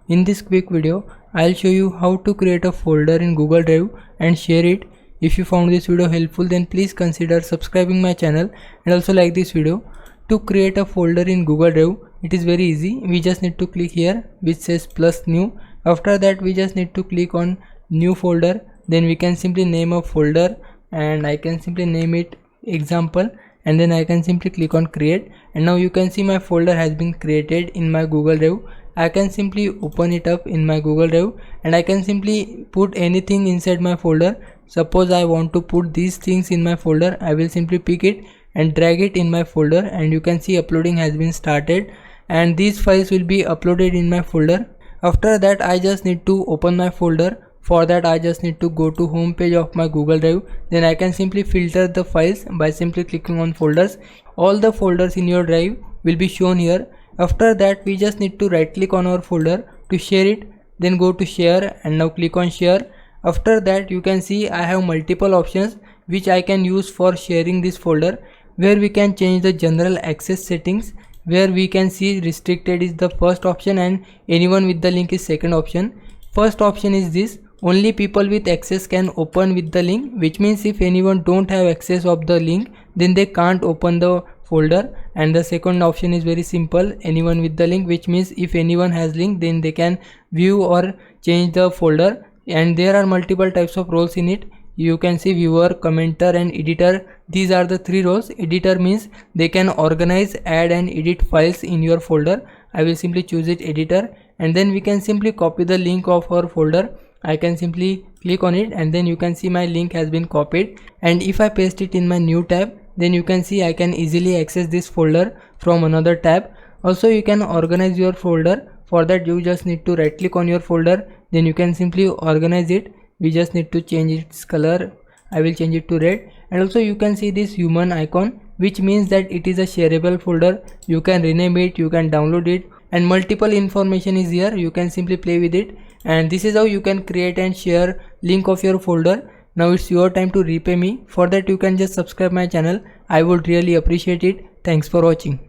In this quick video, I'll show you how to create a folder in Google Drive and share it. If you found this video helpful, then please consider subscribing my channel and also like this video. To create a folder in Google Drive, it is very easy. We just need to click here which says plus new. After that, we just need to click on new folder. Then we can simply name a folder, and I can simply name it example, and then I can simply click on create, and now you can see my folder has been created in my Google Drive. I can simply open it up in my Google Drive and I can simply put anything inside my folder. Suppose I want to put these things in my folder, I will simply pick it and drag it in my folder, and you can see uploading has been started and these files will be uploaded in my folder. After that, I just need to open my folder. For that, I just need to go to home page of my Google Drive. Then I can simply filter the files by simply clicking on folders. All the folders in your drive will be shown here. After that, we just need to right click on our folder to share it, then go to share and now click on share. After that, you can see I have multiple options which I can use for sharing this folder, where we can change the general access settings, where we can see restricted is the first option and anyone with the link is second option. First option is this: only people with access can open with the link, which means if anyone don't have access of the link, then they can't open the folder. And the second option is very simple: anyone with the link, which means if anyone has link, then they can view or change the folder. And there are multiple types of roles in it. You can see viewer, commenter and editor. These are the three roles. Editor means they can organize, add and edit files in your folder. I will simply choose it editor, and then we can simply copy the link of our folder. I can simply click on it and then you can see my link has been copied, and if I paste it in my new tab, then you can see I can easily access this folder from another tab. Also, you can organize your folder. For that, you just need to right click on your folder, then you can simply organize it. We just need to change its color. I will change it to red. And also you can see this human icon, which means that it is a shareable folder. You can rename it, you can download it, and multiple information is here. You can simply play with it, and this is how you can create and share link of your folder. Now it's your time to repay me. For that, you can just subscribe my channel. I would really appreciate it. Thanks for watching.